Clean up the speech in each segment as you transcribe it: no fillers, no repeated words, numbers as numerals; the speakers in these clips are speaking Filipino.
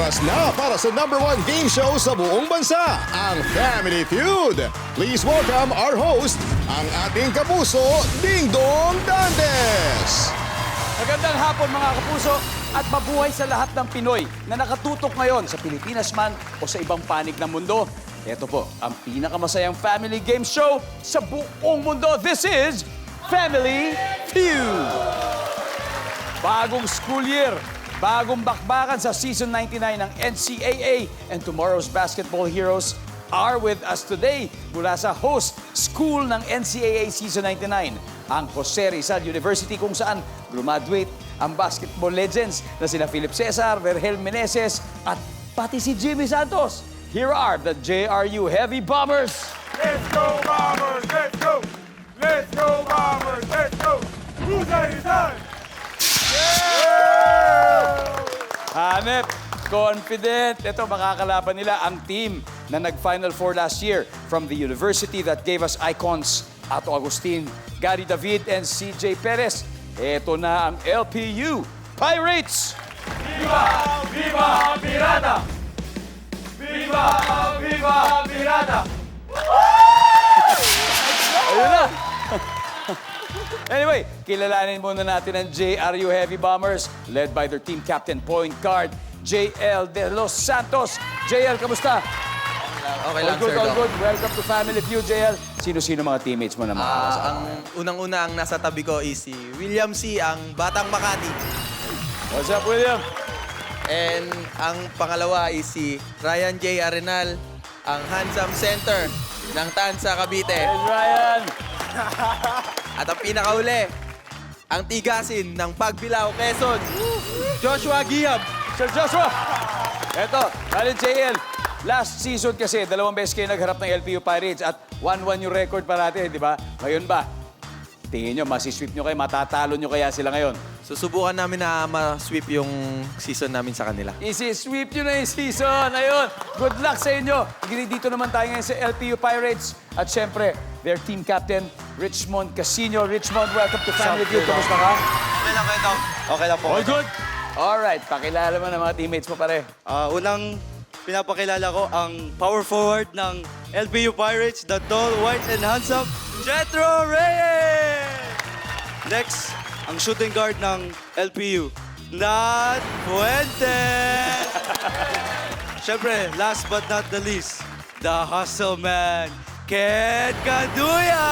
Oras na para sa #1 game show sa buong bansa, ang Family Feud. Please welcome our host, ang ating kapuso, Ding Dong Dantes. Magandang hapon mga kapuso at mabuhay sa lahat ng Pinoy na nakatutok ngayon sa Pilipinas man o sa ibang panig ng mundo. Ito po ang pinakamasayang family game show sa buong mundo. This is Family Feud. Bagong school year, bagong bakbakan sa Season 99 ng NCAA, and tomorrow's basketball heroes are with us today mula sa host school ng NCAA Season 99, ang Jose Rizal University, kung saan graduate ang basketball legends na sina Philip Cesar, Vergel Meneses at pati si Jimmy Santos. Here are the JRU Heavy Bombers. Let's go, Bombers! Let's go! Let's go, Bombers! Let's go! Who's that inside? Hanep, confident. Ito, makakalaban nila ang team na nag-Final Four last year from the university that gave us icons Ato Agustin, Gary David, and CJ Perez. Ito na ang LPU Pirates! Viva! Viva Pirata! Viva! Viva Pirata! Ayun na! Anyway, kilalanin muna natin ang JRU Heavy Bombers led by their team captain point guard, JL De Los Santos. JL, kamusta? Okay lang, All good, sir. all Doc. good. Welcome to Family Feud, JL. Sino-sino mga teammates mo naman? Ang unang-una ang nasa tabi ko is si William C., ang Batang Makati. What's up, William? And ang pangalawa is si Ryan J. Arenal, ang handsome center ng Tansa, Cavite. Hey, Ryan! At ang pinakauli, ang tigasin ng Pagbilao, Quezon, Joshua Giab. Sir Joshua! Eto, bali JL. Last season kasi, 2 beses kayo nagharap ng LPU Pirates at 1-1 yung record parati, di ba? Ngayon ba? Tingin nyo, masisweep nyo kayo, matatalo nyo kaya sila ngayon? Susubukan namin na ma-sweep yung season namin sa kanila. Isi-sweep nyo na yung season. Ayun, good luck sa inyo. Dito naman tayo ngayon sa LPU Pirates. At syempre, their team captain, Richmond Casino. Richmond, welcome to Family Feud. Kamusta ka? Okay lang kayo, Okay lang po. All good? Alright, pakilala mo ng mga teammates mo pare. Unang pinapakilala ko ang power forward ng LPU Pirates, the tall, white, and handsome Jetro Reyes! Next, ang shooting guard ng LPU, Nat Fuente! Siyempre, last but not the least, the hustle man, Ken Canduya!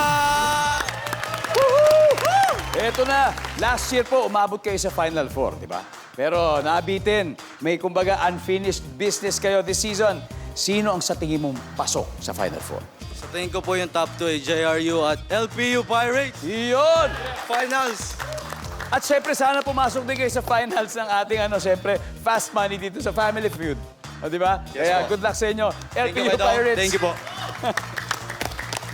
Eto na, last year po, umabot kayo sa Final Four, di ba? Pero nabitin, may kumbaga unfinished business kayo this season. Sino ang sa tingin mong pasok sa Final Four? Sa tingin ko po yung top 2 ay JRU at LPU Pirates. Iyon! Finals! At syempre, sana pumasok din kayo sa finals ng ating, syempre, fast money dito sa Family Feud. O, di ba? Kaya po. good luck sa inyo. Thank you, LPU Idol. Pirates. Thank you po.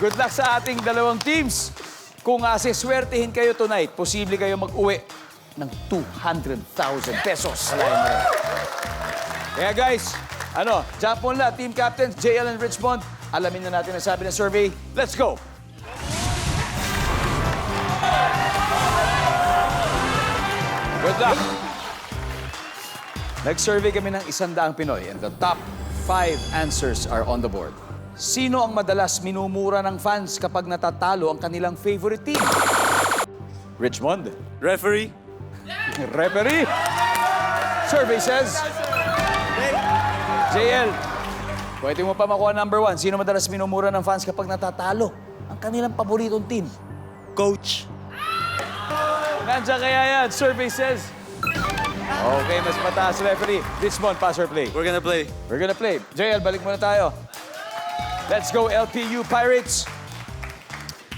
Good luck sa ating dalawang teams. Kung siswertehin kayo tonight, posible kayo mag-uwi ng 200,000 pesos. Kaya guys, jump on na, team captains, JL and Richmond. Alamin na natin ang sabi ng survey. Let's go! Good luck! Nag-survey kami ng 100 Pinoy and the top 5 answers are on the board. Sino ang madalas minumura ng fans kapag natatalo ang kanilang favorite team? Richmond. Referee? Referee. Survey says... JL, pwede mo pa makuha number 1. Sino madalas minumura ng fans kapag natatalo ang kanilang paboritong team? Coach. Nandiyan kaya yan. Survey says... Okay, mas mataas referee. Richmond, pass or play? We're gonna play. We're gonna play. JL, balik muna tayo. Let's go, LPU Pirates.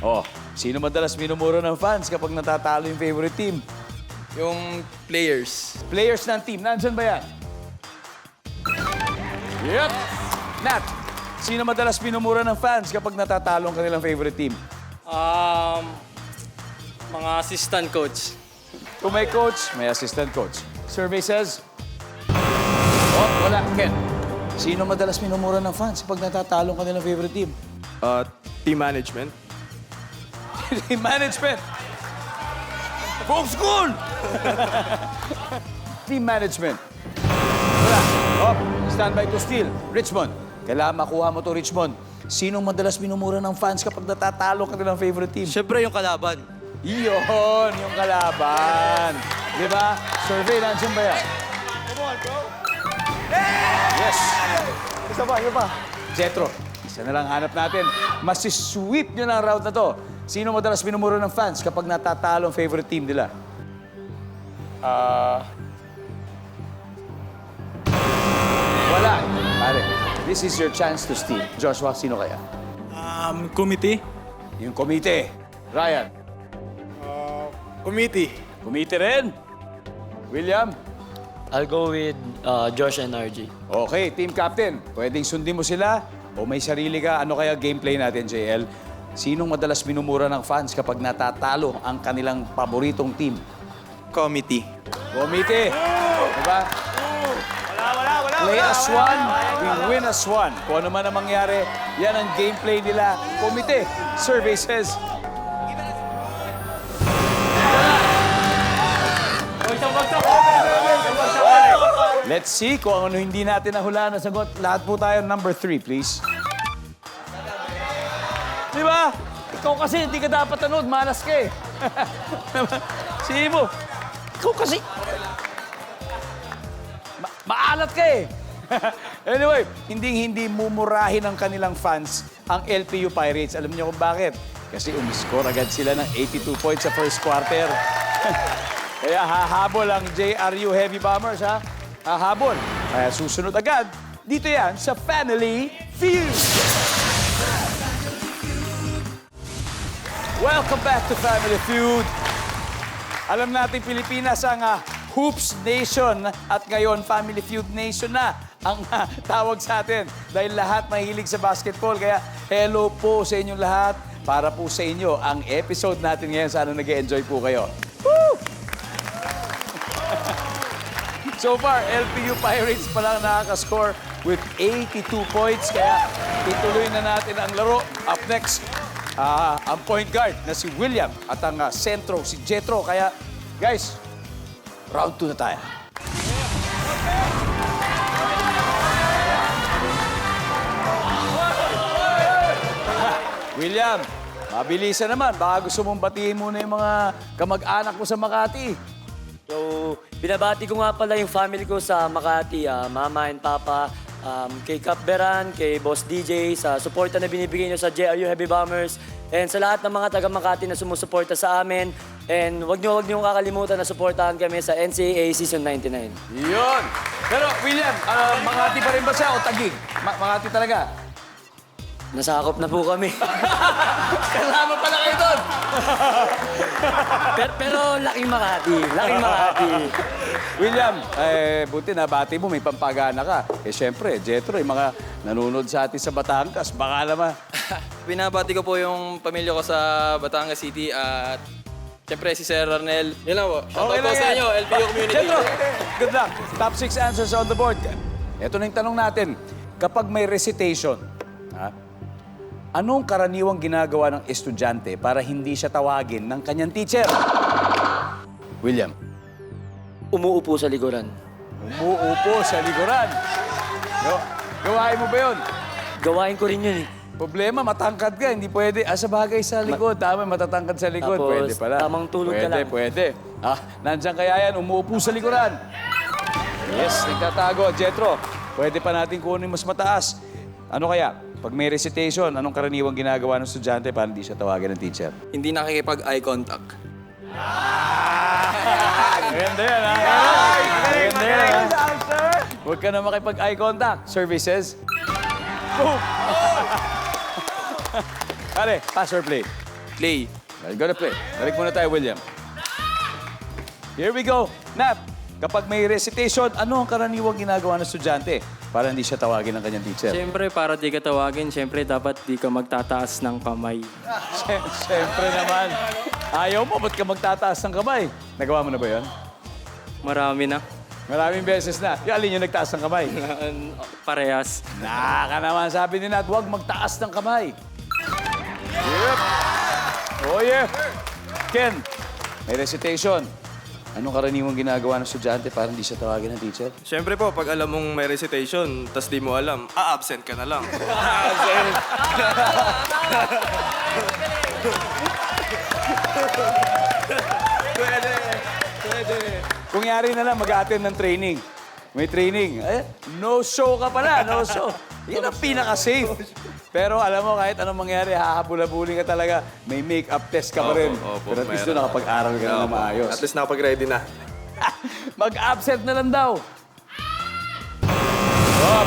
Oh, sino madalas minumura ng fans kapag natatalo yung favorite team? Yung players. Players ng team. Nandyan ba yan? Yep. Nat, sino madalas minumura ng fans kapag natatalo ang kanilang favorite team? Mga assistant coach. Kung may coach, may assistant coach. Survey says... Oh, wala. Ken, sino madalas minumura ng fans kapag natatalo ang kanilang favorite team? Team management. Team management. From school! Team management. Wala. Oh, Stand by to steal. Richmond, kailangan makuha mo to, Richmond. Sinong madalas minumura ng fans kapag natatalo ka ng favorite team? Siyempre yung kalaban. Iyon, yung kalaban. Di ba? Survey, nandiyan ba yan? Yes! Isa pa. Jetro, isa na lang hanap natin. Masisweep nyo na ang round na to. Sino madalas minumura ng fans kapag natatalo ang favorite team nila? Wala. Pare, this is your chance to steal. Joshua, sino kaya? Committee. Yung komite. Ryan. Committee. Komite rin. William. I'll go with Josh and RG. Okay, team captain. Pwedeng sundin mo sila o may sarili ka. Ano kaya gameplay natin, JL? Sinong madalas minumura ng fans kapag natatalo ang kanilang paboritong team? Committee. Komite. Diba? Play as one, we win as one. Kung ano man ang mangyari, yan ang gameplay nila. Komite. Survey says... Let's see kung ano hindi natin nahulaan na sagot. Lahat po tayo, number 3, please. Di ba? Ikaw kasi hindi ka dapat nanood, malas ka eh. Sige mo. Ikaw kasi... maalat ka eh. Anyway, hindi mumurahin ng kanilang fans ang LPU Pirates. Alam niyo kung bakit? Kasi umiscore agad sila ng 82 points sa first quarter. Kaya hahabol ang JRU Heavy Bombers, ha? Hahabol. Kaya susunod agad. Dito yan sa Family Feud. Welcome back to Family Feud. Alam natin Pilipinas ang Hoops Nation at ngayon Family Feud Nation na ang tawag sa atin dahil lahat mahilig sa basketball. Kaya hello po sa inyong lahat. Para po sa inyo ang episode natin ngayon. Sana nag-enjoy po kayo. Woo! So far, LPU Pirates pa lang nakaka-score with 82 points. Kaya ituloy na natin ang laro. Up next, ang point guard na si William at ang sentro si Jetro. Kaya, guys, round 2 na tayo. William, mabilisan naman. Baka gusto mong batiin muna yung mga kamag-anak mo sa Makati. So, binabati ko nga pala yung family ko sa Makati, mama and papa, kay Cap Beran, kay Boss DJ, sa suporta na binibigay nyo sa JRU Heavy Bombers, and sa lahat ng mga taga Makati na sumusuporta sa amin. And wag niyo kakalimutan na suportahan kami sa NCAA Season 99. Yun! Pero, William, Makati pa rin ba siya o Taguig? Makati talaga? Nasakop na po kami. Kasama pala kayo doon! pero laking Makati, laking Makati. William, buti nabati mo, may pampagana ka. Siyempre, Jetro, yung mga nanonood sa atin sa Batangas, baka naman. Binabati ko po yung pamilya ko sa Batangas City at siyempre si Sir Arnel. Yun lang po. Shoutout po sa inyo, LPU community. Jetro, good luck. Top 6 answers on the board. Ito na yung tanong natin. Kapag may recitation, anong karaniwang ginagawa ng estudyante para hindi siya tawagin ng kanyang teacher? William. Umuupo sa likuran. Umuupo sa likuran. Gawain mo ba yun? Gawain ko rin yun eh. Problema, matangkad ka. Hindi pwede. Sa bagay sa likod. Tama, matatangkad sa likod. Tapos, Pwede pala. tamang tulog ka lang. Pwede. Nandiyan kaya yan, umuupo sa likuran. Yes, nagtatago. Jetro, pwede pa natin kunin mas mataas. Ano kaya? Pag may recitation, anong karaniwang ginagawa ng estudyante para hindi siya tawagin ng teacher? Hindi nakikipag-eye contact. Maganda yan, ha? Maganda yan, ha? Huwag ka na makipag-eye contact. Services. Boom! Pare, pass or play? Play. I'm gonna play. Balik muna tayo, William. Here we go. Nat, kapag may recitation, ano ang karaniwang ginagawa ng estudyante para hindi siya tawagin ng kanyang teacher? Siyempre, para di ka tawagin, siyempre dapat di ka magtataas ng kamay. Siyempre naman. Ayaw mo, ba't ka magtataas ng kamay? Nagawa mo na ba yun? Marami na. Maraming beses na. Yung alin yung nagtaas ng kamay? Parehas. Naka naman, sabi ni Nat, huwag magtaas ng kamay. Yep. Oh, yeah. Ken, may recitation. Anong karaniwang ginagawa ng estudyante para hindi siya tawagin ng teacher? Siyempre po, pag alam mong may recitation, tas di mo alam, absent ka na lang. Kung yari na lang, mag-attend ng training. May training. No show ka pala, no show. Yan ang pinaka-safe. Pero alam mo, kahit anong mangyari, hahabula-buli ka talaga. May make-up test ka pa rin. Opo, Pero at least meron. doon nakapag-aral ka na Opo. maayos. At least nakapag-ready na. Mag-absent na lang daw. Stop.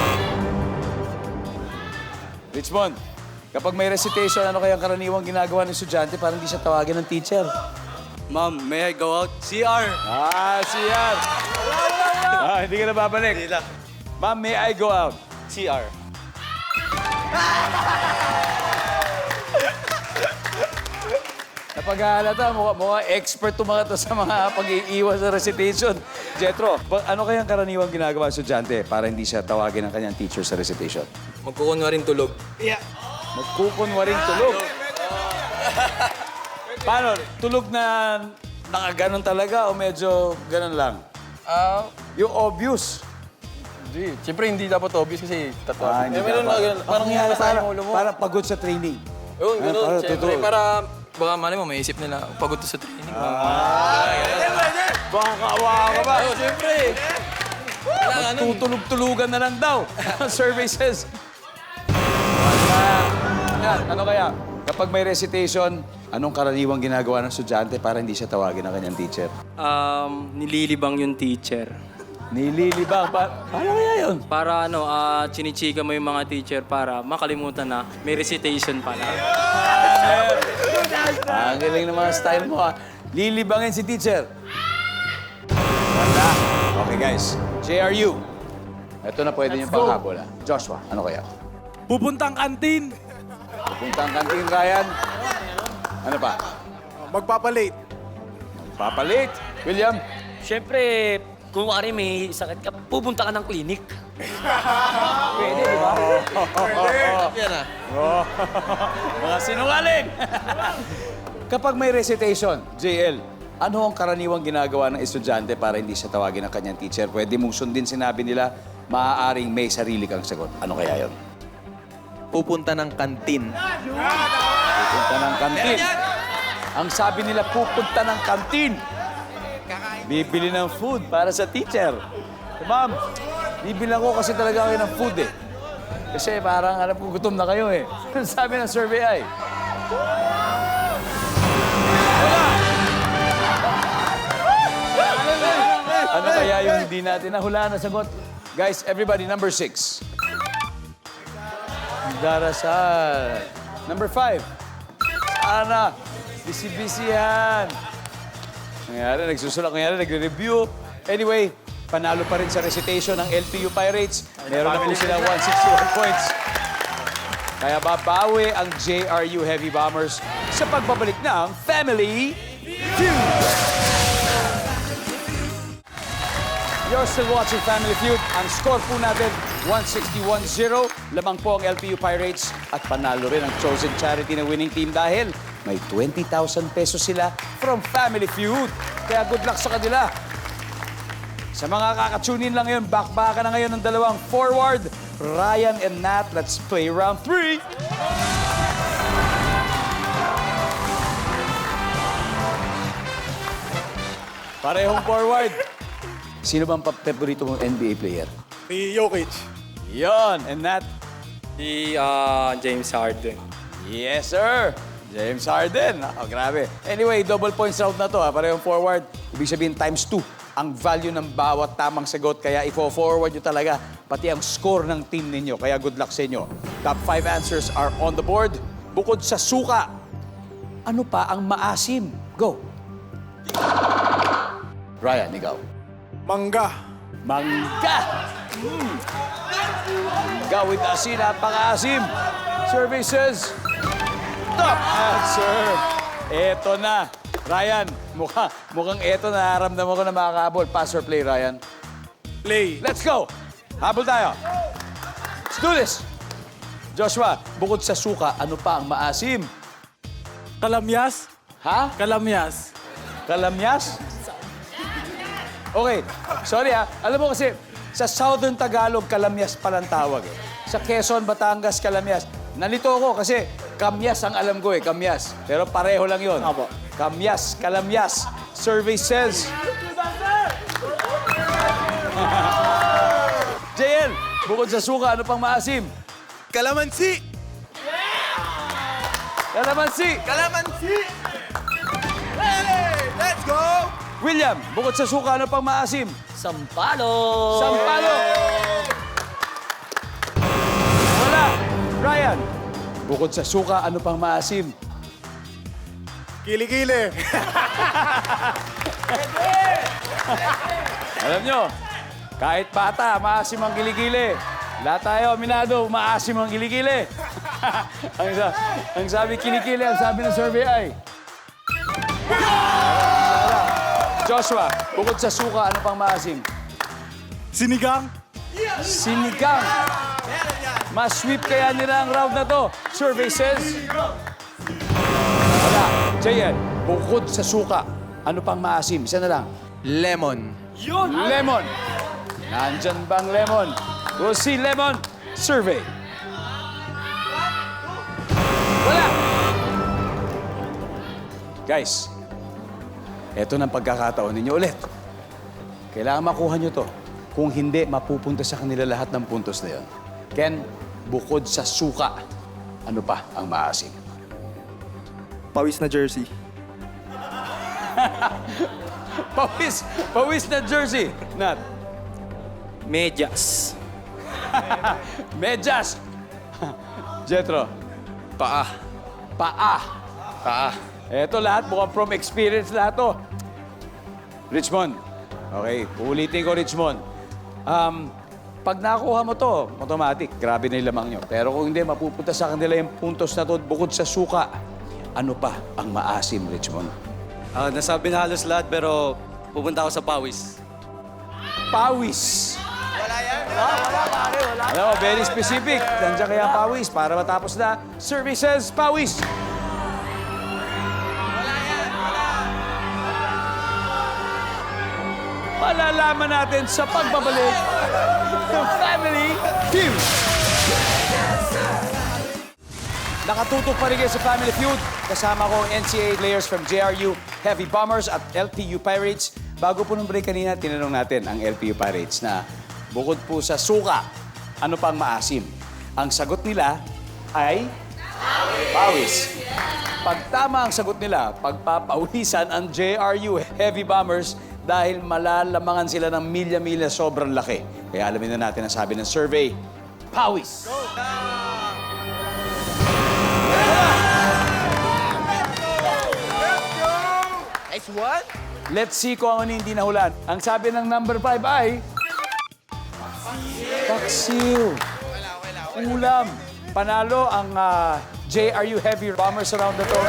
Richmond, kapag may recitation, ano kayang karaniwang ginagawa ng estudyante para hindi siya tawagin ng teacher? Ma'am, may I go out? CR! CR. Hindi ka na babalik. Hindi lang. Ma'am, may I go out? CR. Napaghahalata, mukhang expert to mga to sa mga pag-iiwas sa recitation. Jetro, ano kayang karaniwang ginagawa ng estudyante para hindi siya tawagin ng kanyang teacher sa recitation? Magkukunwaring tulog. Magkukunwaring tulog. Paano? Tulog na nakaganon talaga o medyo ganon lang? Yung obvious. Hindi. Siyempre, hindi dapat obvious kasi tatawag. Hindi dapat. Parang nangyari sa ulo mo. Parang pagod sa training. Yun, Parang gano'n. Siyempre, totoo. para baka mali mo, may isip nila, pagod to sa training. Baka kaawa ka ba? Siyempre. Tutulog-tulugan na lang daw. Survey says. Ano kaya? Kapag may recitation, anong karaniwang ginagawa ng estudyante para hindi siya tawagin ng kanyang teacher? Nililibang yung teacher. Nililibang. Paano kaya yun? Para chinichika mo yung mga teacher para makalimutan na may recitation pala. Ang galing ng mga style mo, ha? Lilibangin si teacher. Wala. Okay, guys. JRU. Ito na pwede yung panghabol, ha? Joshua, ano kaya? Pupuntang kantin. Puntang kantin, Ryan. Ano pa? Magpapalate. Papalit. William? Siyempre, kung wari may sakit ka, pupunta ka ng klinik. Pwede, di ba? Yan ah. Mga sinungaling! Kapag may recitation, JL, ano ang karaniwang ginagawa ng estudyante para hindi siya tawagin ng kanyang teacher? Pwede mong sundin sinabi nila, maaaring may sarili kang sagot. Ano kaya yon? Pupunta ng kantin. Pupunta ng kantin. Ang sabi nila, pupunta ng kantin. Bibili ng food para sa teacher. Ma'am, bibilang ko kasi talaga kayo ng food eh. Kasi parang alam ko gutom na kayo eh. Sabi ng survey ay. Ano kaya yung hindi natin nahulaan na sagot? Guys, everybody, number 6. Darasal. Number 5. Sana. Busy-busy yan. Nangyari, nagsusulak. Nangyari, nagre-review. Anyway, panalo pa rin sa recitation ng LPU Pirates. Meron na po sila 161 points. Kaya babawi ang JRU Heavy Bombers sa pagbabalik ng Family Feud. You're still watching Family Feud. Ang score po natin, 161-0. Lamang po ang LPU Pirates at panalo rin ang chosen charity na winning team dahil may 20,000 pesos sila from Family Feud. Kaya good luck sa kanila. Sa mga kakatunin lang yun, back-backa na ngayon ng dalawang forward, Ryan and Nat. Let's play round 3. Parehong forward. Sino bang paborito mong NBA player? Si Jokic. Yon, and Nat. Si James Harden. Yes, sir. James Harden. Oh, grabe. Anyway, double points round na to. Parehong forward. Ibig sabihin, times 2 ang value ng bawat tamang sagot. Kaya ifo-forward nyo talaga pati ang score ng team ninyo. Kaya good luck sa inyo. Top 5 answers are on the board. Bukod sa suka, ano pa ang maasim? Go. Ryan, ikaw. Mangga. Mangga. Mangga with asin. Napaka-asim. Survey says, top answer. Eto na. Ryan, mukhang eto na naramdaman ko na makakabol. Pass or play, Ryan? Play. Let's go. Habol tayo. Let's do this. Joshua, bukod sa suka, ano pa ang maasim? Kalamyas. Ha? Kalamyas. Kalamyas? Okay, sorry ha. Alam mo kasi, sa Southern Tagalog, kalamyas palang tawag eh. Sa Quezon, Batangas, kalamyas. Nalito ako kasi kamyas ang alam ko eh, kamyas. Pero pareho lang yun. Opo. Kamyas, kalamyas. Survey says... JL, bukod sa suka, ano pang maasim? Kalamansi! Kalamansi! Kalamansi! Hey! Let's go! William, bukod sa suka, ano pang maasim? Sampalo! Sampalo! Wala! Ryan, bukod sa suka, ano pang maasim? Kilikili. Alam nyo, kahit bata, maasim ang kilikili. Lahat tayo, aminado, maasim ang kilikili. ang sabi kilikili, ang sabi ng survey ay... Joshua, bukod sa suka, ano pang maasim? Sinigang. Sinigang. Mas-sweep kaya nila ang round na to. Survey says... Wala. JL, bukod sa suka, ano pang maasim? Isa na lang. Lemon. Lemon. Nandyan bang lemon? We'll see lemon. Survey. Wala. Guys, eto ng pagkakataon ninyo ulit. Kailangan makuha nyo to. Kung hindi, mapupunta sa kanila lahat ng puntos na yun. Ken, bukod sa suka, ano pa ang maasim? Pawis na jersey. Pawis na jersey. Nat. Medyas. Medyas. Jetro. Paa. Paa. Paa. Eto lahat, mukhang from experience lahat to. Richmond. Okay, ulitin ko, Richmond. Pag nakuha mo to, automatic, grabe na yung lamang nyo. Pero kung hindi, mapupunta sa kanila yung puntos na to, bukod sa suka, ano pa ang maasim, Richmond? Nasabi na halos lahat pero pupunta ako sa pawis. Pawis. Alam mo, very specific. Nandiyan kaya pawis para matapos na. Services, pawis. Malalaman natin sa pagbabalik ng Family Feud. Nakatutok pa rin kayo sa Family Feud. Kasama ko ang NCAA players from JRU Heavy Bombers at LPU Pirates. Bago po nung break kanina, tinanong natin ang LPU Pirates na bukod po sa suka, ano pang maasim? Ang sagot nila ay pawis. Pag tama ang sagot nila, pagpapawisan ang JRU Heavy Bombers dahil malalamangan sila ng milya-milya sobrang laki. Kaya alamin na natin ang sabi ng survey, pawis. Nice one. Let's see kung ano hindi nahulan. Ang sabi ng number 5 ay... Paksiw. Ulam. Panalo ang JRU Heavy Bombers around the to.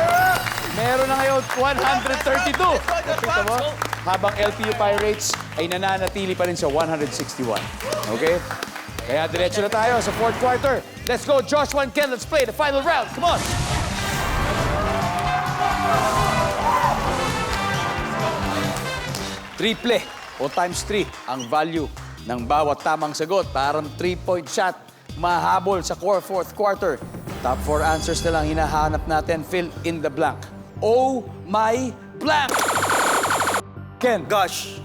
Meron na ngayon 132. Nakita mo? Habang LPU Pirates ay nananatili pa rin sa 161. Okay? Kaya diretso na tayo sa fourth quarter. Let's go, Joshua and Ken. Let's play the final round. Come on! Triple o times 3 ang value ng bawat tamang sagot. Parang 3-point shot mahabol sa core fourth quarter. Top 4 answers na lang hinahanap natin. Fill in the blank. Oh my blank! Ken. Gosh.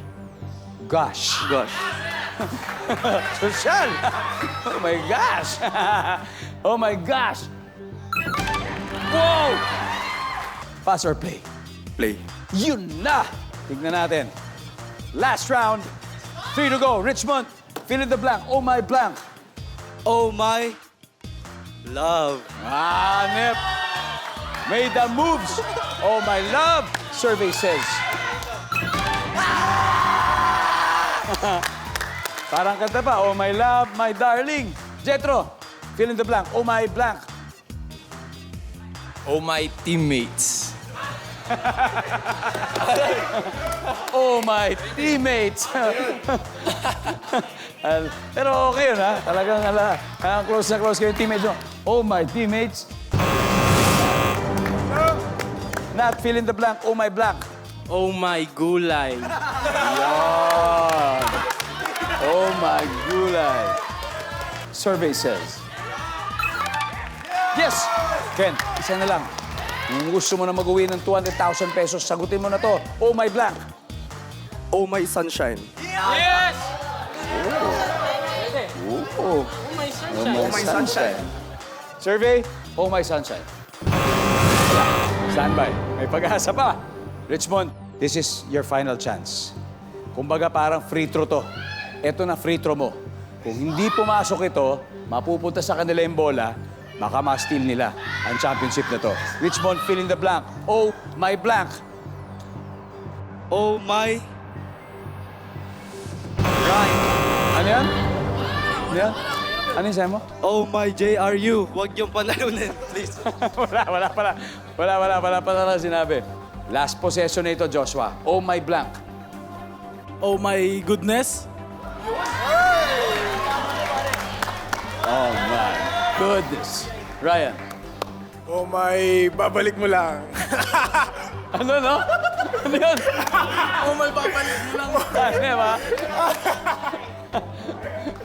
Gosh. Gosh. Social! Oh my gosh! Oh my gosh! Wow! Pass or play? Play. Yun na! Tignan natin. Last round. 3 to go. Richmond, fill in the blank. Oh my blank. Oh my love. Nip. Made the moves. Oh my love. Survey says. Parang kanta pa. Oh my love, my darling. Jetro, fill in the blank. Oh my blank. Oh, my teammates. Oh my teammates. Pero okay yun, ha? Talagang close na close kayo teammates mo. Oh my teammates. Not fill in the blank. Oh my blank. Oh, my gulay. Yan. my gulay. Survey says. Yes! Ken, isa na lang. Kung gusto mo na mag-uwi ng 200,000 pesos, sagutin mo na to. Oh my blank. Oh my sunshine. Yes! Oh my sunshine. Survey, oh my sunshine. Wala. Standby. May pag-asa pa. Richmond, this is your final chance. Kumbaga parang free throw to. Ito na free throw mo. Kung hindi pumasok ito, mapupunta sa kanila yung bola, baka ma-steal nila ang championship na to. Richmond, fill in the blank. Oh my blank. Oh my Ano yan? Ano yan? Ano yung sabi mo? Oh my JRU. Huwag yung panalunin, please. Wala pala sinabi. Last possession na ito, Joshua. Oh my blank. Oh my goodness. Oh my goodness. Ryan. Oh my, babalik mo lang. Ano, no? Ano yun? Oh my, babalik mo lang. Ano yan, ba?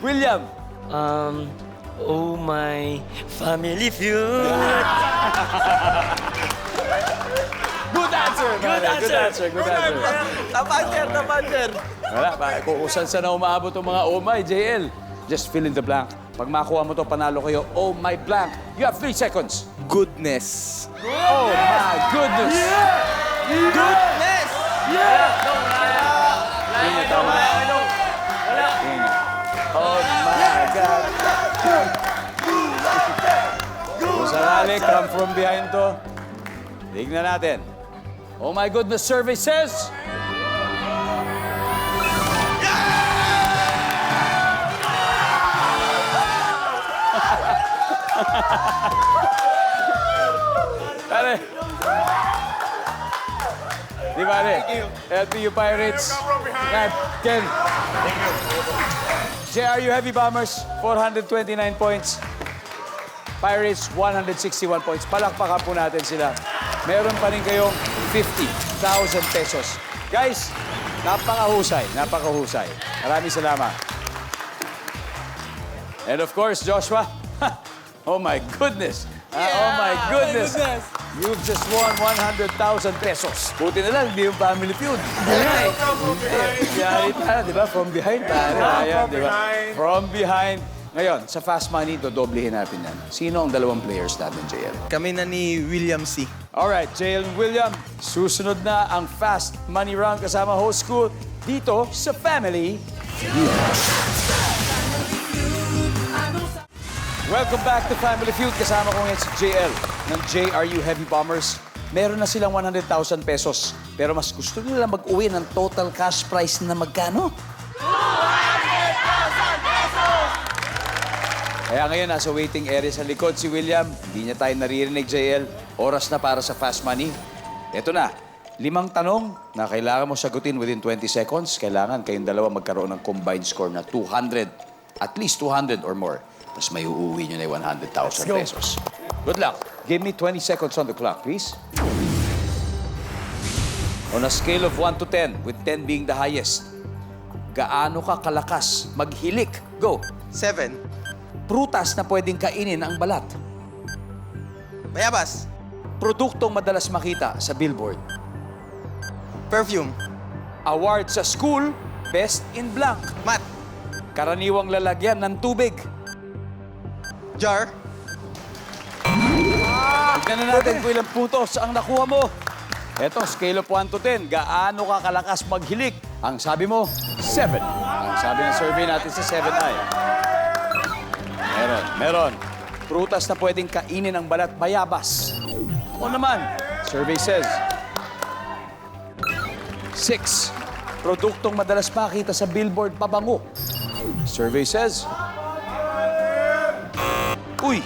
William. Oh my family feud. Good answer, man. Good answer. Tapander. Wala pa. Kung saan na umaabot ang mga oh my, JL. Just fill in the blank. Pag makuha mo to, panalo kayo. Oh my blank. You have 3 seconds. Goodness. Oh my goodness. Goodness! Yun yung tama. Yun. Oh my God. Kung sakali, come from behind to. Tignan natin. Oh my goodness, survey says... Pare. Di pare? LPU Pirates. Ken. JRU Heavy Bombers, 429 points. Pirates, 161 points. Palakpakan po natin sila. Meron pa rin kayong 50,000 pesos. Guys, napakahusay. Maraming salamat. And of course, Joshua, oh my goodness. Oh my goodness. You've just won 100,000 pesos. Buti na lang, hindi yung family feud. Biyari tayo, di ba? From behind tayo. Ayan, di ba? From behind. Ngayon, sa Fast Money, dodoblehin natin yan. Sino ang dalawang players natin, JL? Kami na ni William C. Alright, JL and William, susunod na ang Fast Money Round kasama host school dito sa Family Feud. Welcome back to Family Feud. Kasama ko ngayon si JL ng JRU Heavy Bombers. Meron na silang 100,000 pesos. Pero mas gusto nila mag-uwi ng total cash prize na magkano? 200,000 pesos! Kaya ngayon, nasa waiting area sa likod si William. Hindi niya tayo naririnig, JL. Oras na para sa Fast Money. Ito na. 5 tanong na kailangan mo sagutin within 20 seconds. Kailangan kayong dalawa magkaroon ng combined score na 200. At least 200 or more. Tapos may uuwi nyo na yung 100,000 pesos. Good luck. Give me 20 seconds on the clock, please. On a scale of 1 to 10, with 10 being the highest, gaano ka kalakas maghilik? Go. 7. Prutas na pwedeng kainin ang balat. Bayabas. Produktong madalas makita sa billboard. Perfume. Award sa school, best in blank. Mat. Karaniwang lalagyan ng tubig. Jar. Tignan na natin kung ilang putos ang nakuha mo. Eto, scale of 1 to 10. Gaano ka kalakas maghilik? Ang sabi mo, 7. Ang sabi ng survey natin sa 7 ay... Meron. Prutas na pwedeng kainin ang balat, bayabas. O naman, survey says... 6. Produktong madalas makita sa billboard, pabango. Survey says... Uy!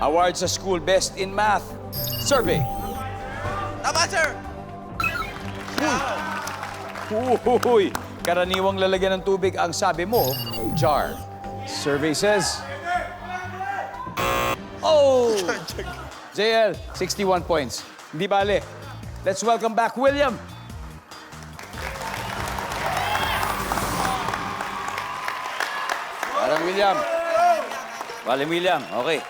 Award sa school, best in math. Survey. Tama, sir! Uy! Karaniwang lalagyan ng tubig, ang sabi mo, jar. Survey says... Oh! JL, 61 points. Hindi bale. Let's welcome back William. William. Walin William, okay.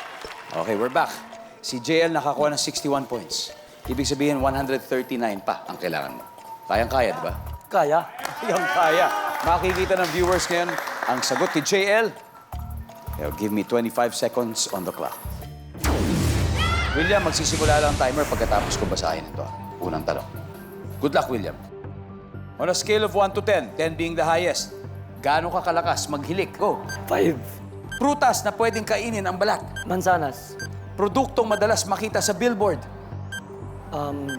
Okay, we're back. Si JL nakakuha ng 61 points. Ibig sabihin, 139 pa ang kailangan mo. Kayang-kaya, di ba? Kaya. Kayang-kaya. Makikita ng viewers ngayon ang sagot ni JL. Give me 25 seconds on the clock. William, magsisimula lang ang timer pagkatapos ko basahin ito. Unang tanong. Good luck, William. On a scale of 1 to 10, 10 being the highest, gaano ka kalakas maghilik? Go. 5. Prutas na pwedeng kainin ang balat. Mansanas. Produktong madalas makita sa billboard.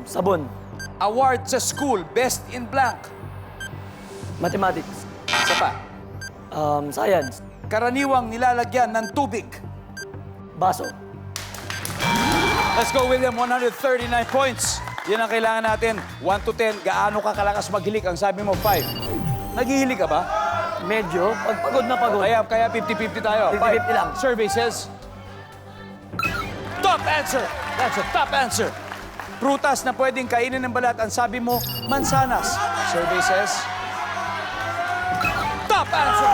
Sabon. Award sa school, best in blank. Mathematics. Isa pa. Science. Karaniwang nilalagyan ng tubig. Baso. Let's go, William. 139 points. Yan ang kailangan natin. 1 to 10, gaano ka kalakas maghilik? Ang sabi mo, 5. Naghihilig ka ba? Medyo. Pag pagod na pagod. Kaya 50-50 tayo. 50-50 lang. Survey says... Top answer! That's a top answer. Prutas na pwedeng kainin ng balat. Ang sabi mo, mansanas. Survey says... Top answer!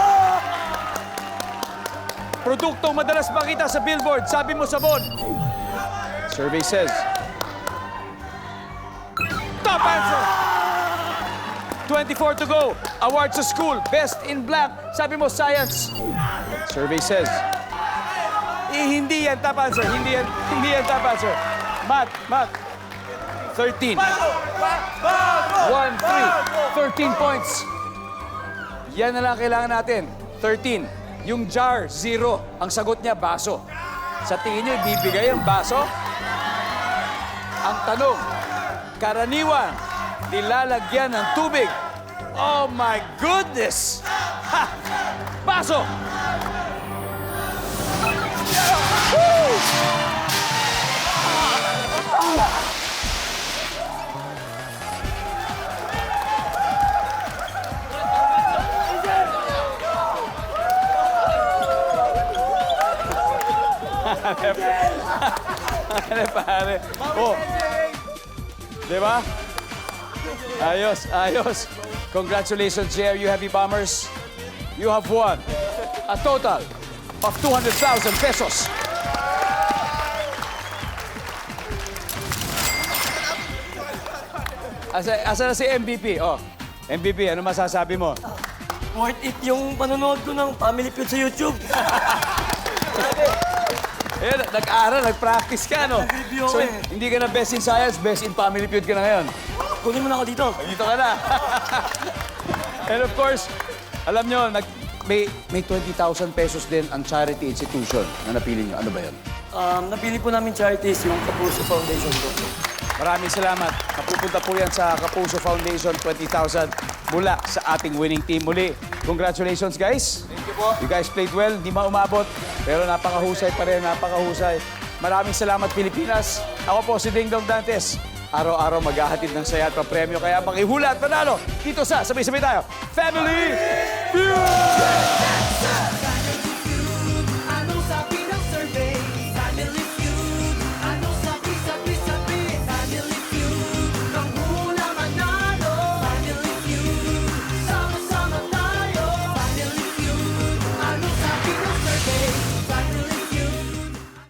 Produktong madalas makita sa billboard. Sabi mo, sabon. Survey says... Top answer! 24 to go. Award sa school. Best in blank. Sabi mo, science. Survey says... hindi yan top answer. Hindi yan top answer. Math. 13. 1, 3. 13 points. Yan na lang kailangan natin. 13. Yung jar, 0. Ang sagot niya, baso. Sa tingin niyo, ibibigay ang baso? Ang tanong, karaniwan, nilalagyan ng tubig. Oh my goodness! Ha! Baso! Woo! Pare. Oh. Diba? Ayos. Congratulations, JRU Heavy Bombers. You have won a total of 200,000 pesos. Asa na si MVP? Oh, MVP, ano masasabi mo? Worth it yung panonood ko ng Family Feud sa YouTube. Eh, nag-aral, nag-practice ka, no? Nag-review So, ako hindi ka na best in science, best in Family Feud ka na ngayon. Kunin mo na ako dito. Dito ka na. And of course, alam nyo, may 20,000 pesos din ang charity institution na napili nyo. Ano ba yun? Napili po namin charities yung Kapuso Foundation ko. Maraming salamat. Napupunta po yan sa Kapuso Foundation, 20,000 mula sa ating winning team. Muli, congratulations, guys. Thank you po. You guys played well, hindi maumabot, pero napakahusay pa rin, napakahusay. Maraming salamat, Pilipinas. Ako po si Dingdong Dantes. Araw-araw maghahatid ng saya at papremyo, kaya makihula at panalo dito sa Sabay-Sabay Tayo Family Feud!